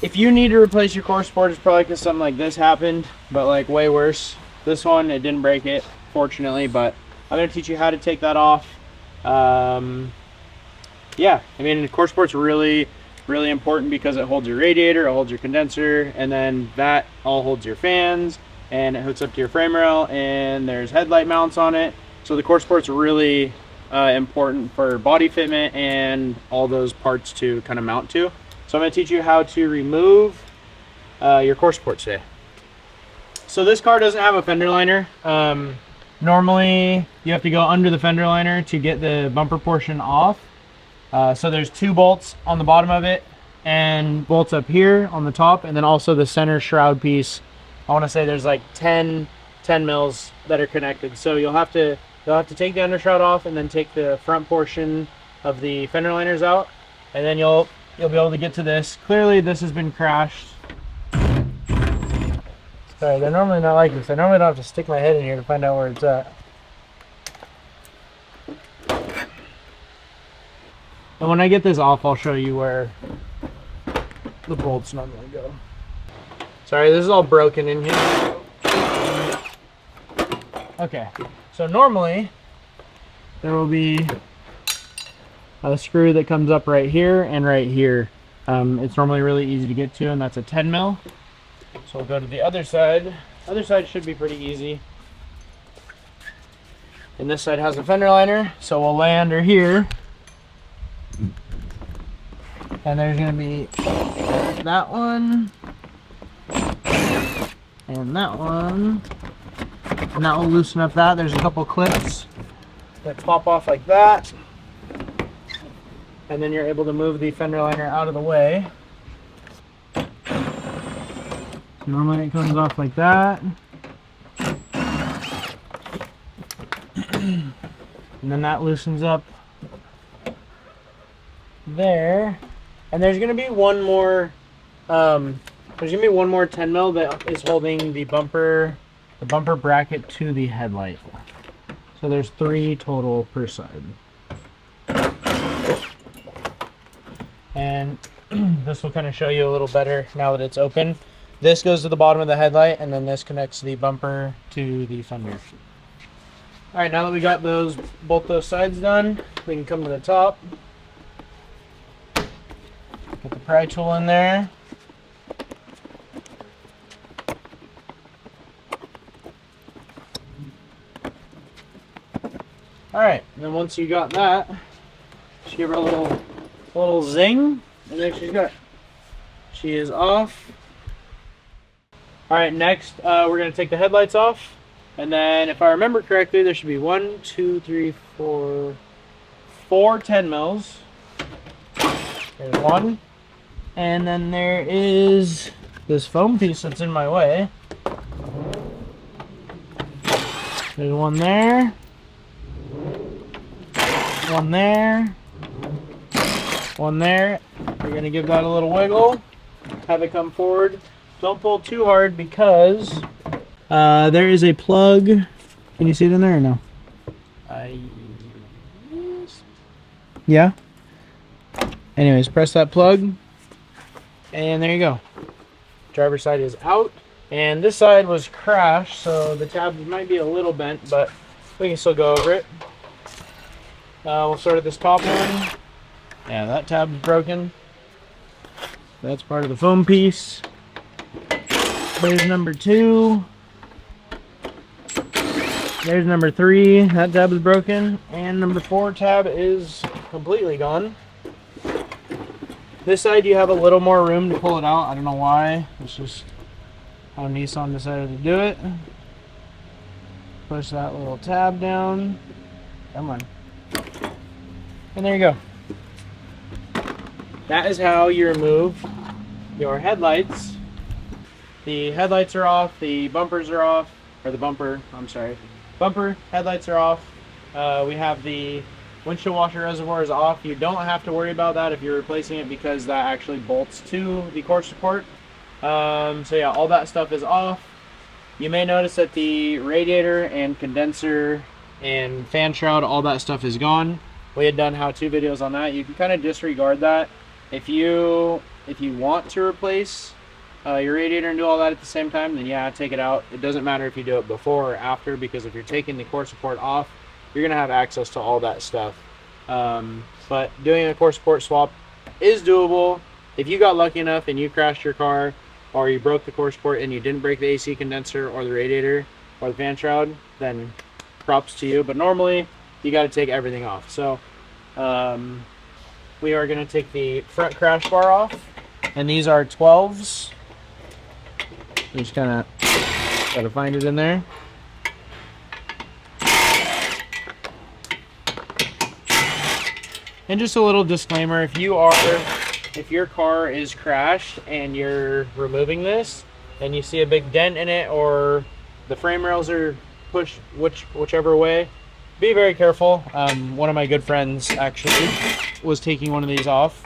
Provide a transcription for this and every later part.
If you need to replace your core support, it's probably because something like this happened, but like way worse. This one, it didn't break it, fortunately, but I'm going to teach you how to take that off. Yeah, I mean, core support's really important because it holds your radiator, it holds your condenser, and then that all holds your fans, and it hooks up to your frame rail, and there's headlight mounts on it. So the core support's really important for body fitment and all those parts to kind of mount to. So I'm going to teach you how to remove your core support today. So this car doesn't have a fender liner. Normally you have to go under the fender liner to get the bumper portion off. So there's 2 bolts on the bottom of it and bolts up here on the top, and then also the center shroud piece. I want to say there's like 10 mils that are connected. So you'll have to take the undershroud off and then take the front portion of the fender liners out, and then you'll be able to get to this. Clearly this has been crashed. Sorry, they're normally not like this. I normally don't have to stick my head in here to find out where it's at. And when I get this off, I'll show you where the bolts normally go. Sorry, this is all broken in here. Okay, so normally there will be a screw that comes up right here and right here. It's normally really easy to get to, and that's a 10 mil. So we'll go to the other side. Other side should be pretty easy. And this side has a fender liner, so we'll lay under here. And there's going to be that one and that one, and that will loosen up that. There's a couple clips that pop off like that, and then you're able to move the fender liner out of the way. Normally it comes off like that, and then that loosens up there. And there's gonna be one more 10 mil that is holding the bumper bracket to the headlight. So there's 3 total per side. And this will kind of show you a little better now that it's open. This goes to the bottom of the headlight, and then this connects the bumper to the fender. All right, now that we got both those sides done, we can come to the top. Put the pry tool in there. All right, and then once you got that, just give her a little zing, and there she's got. She is off. All right, next we're gonna take the headlights off, and then if I remember correctly, there should be 1, 2, 3, 4, 4 10 mils. There's one. And then there is this foam piece that's in my way. There's one there. One there. One there. You're going to give that a little wiggle. Have it come forward. Don't pull too hard because there is a plug. Can you see it in there or no? Yeah? Anyways, press that plug. And there you go. Driver's side is out, and this side was crashed, so the tabs might be a little bent, but we can still go over it. We'll start at this top one. Yeah, that tab's broken. That's part of the foam piece. There's number 2. There's number 3. That tab is broken, and number 4 tab is completely gone. This side you have a little more room to pull it out. I don't know why. It's just how Nissan decided to do it. Push that little tab down. Come on. And there you go. That is how you remove your headlights. The headlights are off, the bumpers are off, or the bumper, I'm sorry. Bumper, headlights are off. We have the windshield washer reservoir is off. You don't have to worry about that if you're replacing it because that actually bolts to the core support. So yeah, all that stuff is off. You may notice that the radiator and condenser and fan shroud, all that stuff is gone. We had done how-to videos on that. You can kind of disregard that. If you If you want to replace your radiator and do all that at the same time, then yeah, take it out. It doesn't matter if you do it before or after, because if you're taking the core support off, you're gonna have access to all that stuff. But doing a core support swap is doable. If you got lucky enough and you crashed your car, or you broke the core support and you didn't break the AC condenser or the radiator or the fan shroud, then props to you. But normally you got to take everything off. So we are going to take the front crash bar off, and these are 12s. You just kind of got to find it in there. And just a little disclaimer, if your car is crashed and you're removing this and you see a big dent in it, or the frame rails are pushed whichever way, be very careful. One of my good friends actually was taking one of these off,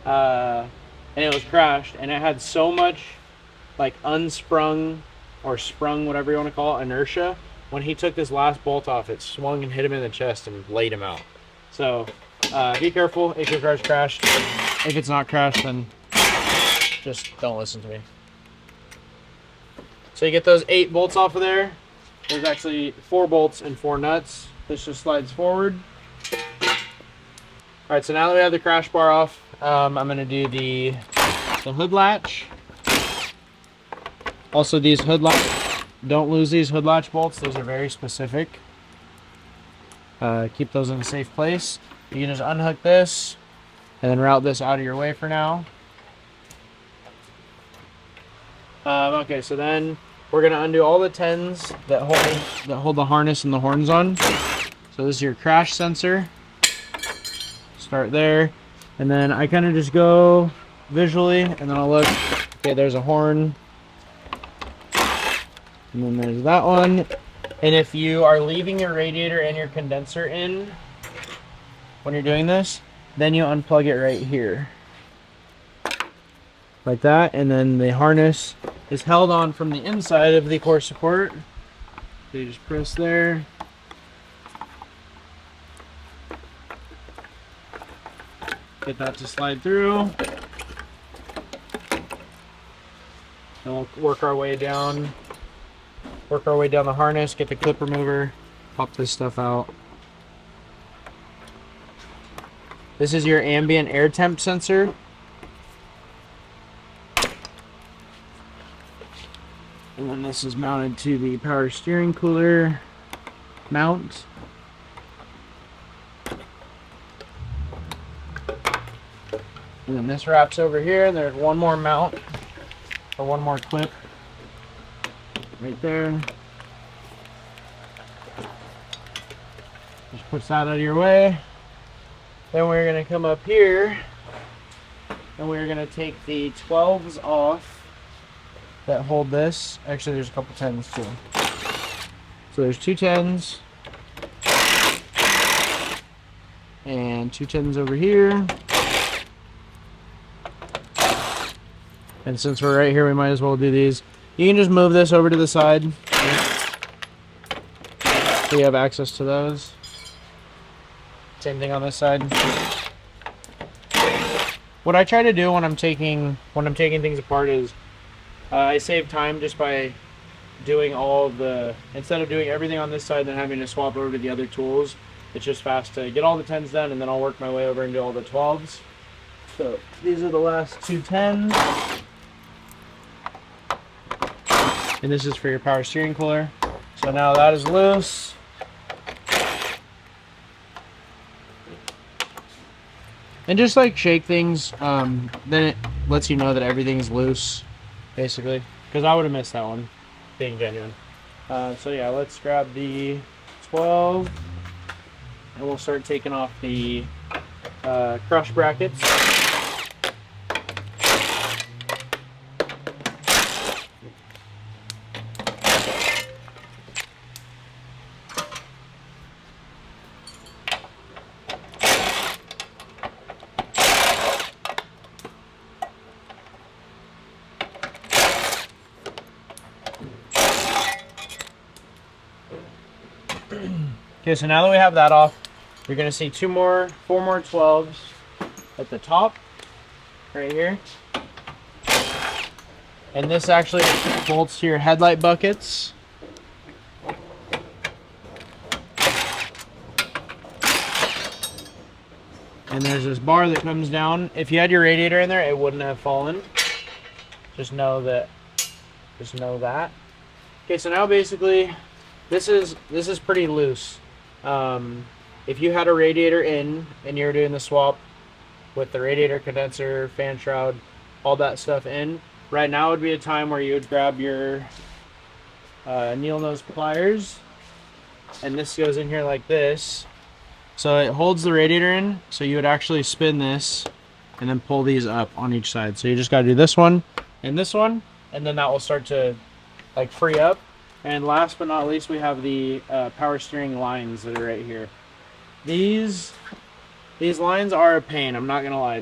and it was crashed, and it had so much like unsprung or sprung, whatever you want to call it, inertia. When he took this last bolt off, it swung and hit him in the chest and laid him out. So be careful if your car's crashed. If it's not crashed, then just don't listen to me. So you get those 8 bolts off of there. There's actually 4 bolts and 4 nuts. This just slides forward. All right, so now that we have the crash bar off, I'm gonna do the hood latch. Also, these hood latch, don't lose these hood latch bolts. These are very specific. Keep those in a safe place. You can just unhook this and then route this out of your way for now. Okay, so then we're gonna undo all the 10s that hold the harness and the horns on. So this is your crash sensor. Start there, and then I kind of just go visually, and then I'll look. Okay, there's a horn, and then there's that one. And if you are leaving your radiator and your condenser in when you're doing this, then you unplug it right here. Like that, and then the harness is held on from the inside of the core support. So you just press there. Get that to slide through. And we'll work our way down the harness, get the clip remover, pop this stuff out. This is your ambient air temp sensor. And then this is mounted to the power steering cooler mount. And then this wraps over here, and there's one more mount, or one more clip right there. Just push that out of your way. Then we're going to come up here, and we're going to take the 12s off that hold this. Actually, there's a couple 10s too. So there's 2 10s and 2 10s over here. And since we're right here, we might as well do these. You can just move this over to the side, so you have access to those. Same thing on this side. What I try to do when I'm taking things apart is I save time just by doing instead of doing everything on this side and then having to swap over to the other tools. It's just fast to get all the 10s done, and then I'll work my way over and do all the 12s. So these are the last 2 10s. And this is for your power steering cooler. So now that is loose. And just like shake things, then it lets you know that everything's loose, basically. Because I would have missed that one, being genuine. So yeah, let's grab the 12, and we'll start taking off the crush brackets. Okay, so now that we have that off, you're going to see 4 more 12s at the top. right here. And this actually bolts to your headlight buckets. And there's this bar that comes down. If you had your radiator in there, it wouldn't have fallen. Just know that. Okay, so now basically, this is pretty loose. If you had a radiator in and you were doing the swap with the radiator, condenser, fan shroud, all that stuff in, right now would be a time where you would grab your needle nose pliers, and this goes in here like this. So it holds the radiator in, so you would actually spin this and then pull these up on each side. So you just got to do this one, and then that will start to like free up. And last but not least, we have the power steering lines that are right here. These lines are a pain, I'm not gonna lie.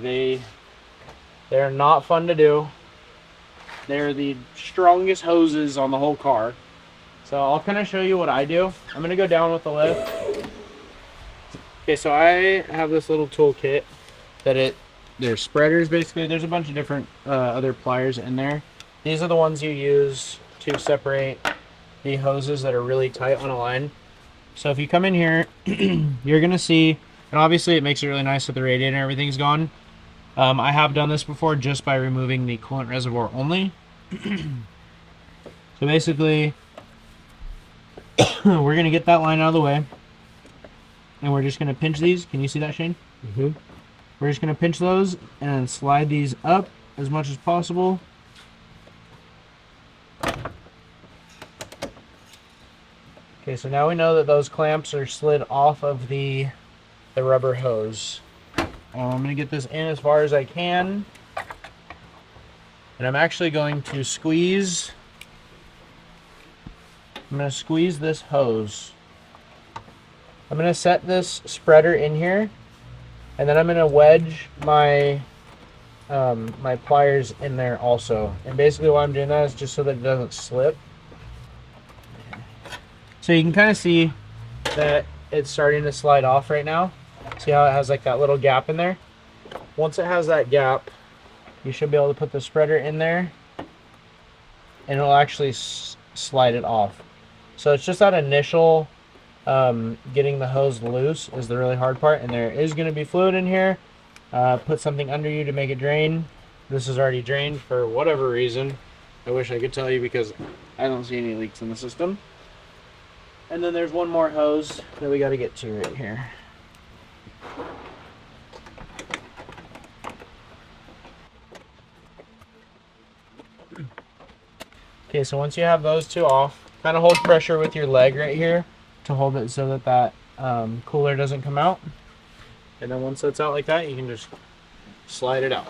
They're not fun to do. They're the strongest hoses on the whole car. So I'll kind of show you what I do. I'm gonna go down with the lift. Okay, so I have this little toolkit that there's spreaders basically. There's a bunch of different other pliers in there. These are the ones you use to separate the hoses that are really tight on a line. So if you come in here, you're gonna see, and obviously it makes it really nice that the radiator and everything's gone. I have done this before just by removing the coolant reservoir only. So basically, we're gonna get that line out of the way. And we're just going to pinch these. Can you see that, Shane? Mm-hmm. We're just going to pinch those and slide these up as much as possible. Okay, so now we know that those clamps are slid off of the rubber hose. I'm going to get this in as far as I can. And I'm actually going to squeeze. I'm going to squeeze this hose. I'm going to set this spreader in here, and then I'm going to wedge my my pliers in there also. And basically why I'm doing that is just so that it doesn't slip. So you can kind of see that it's starting to slide off right now. See how it has like that little gap in there? Once it has that gap, you should be able to put the spreader in there, and it'll actually slide it off. So it's just that initial getting the hose loose is the really hard part, and there is going to be fluid in here. Put something under you to make it drain. This is already drained for whatever reason. I wish I could tell you because I don't see any leaks in the system. And then there's one more hose that we got to get to right here. Okay, so once you have those two off, kind of hold pressure with your leg right here to hold it so that cooler doesn't come out. And then once it's out like that, you can just slide it out.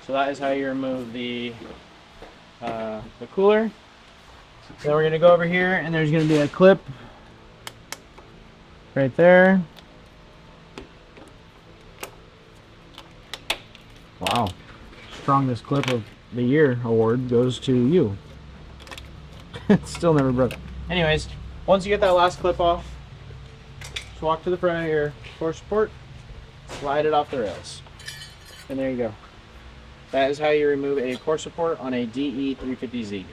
So that is how you remove the cooler. Then we're going to go over here, and there's going to be a clip right there. Wow. Strongest clip of the year award goes to you. It's still never broke. Anyways, once you get that last clip off, just walk to the front of your core support, slide it off the rails, and there you go. That is how you remove a core support on a DE350Z.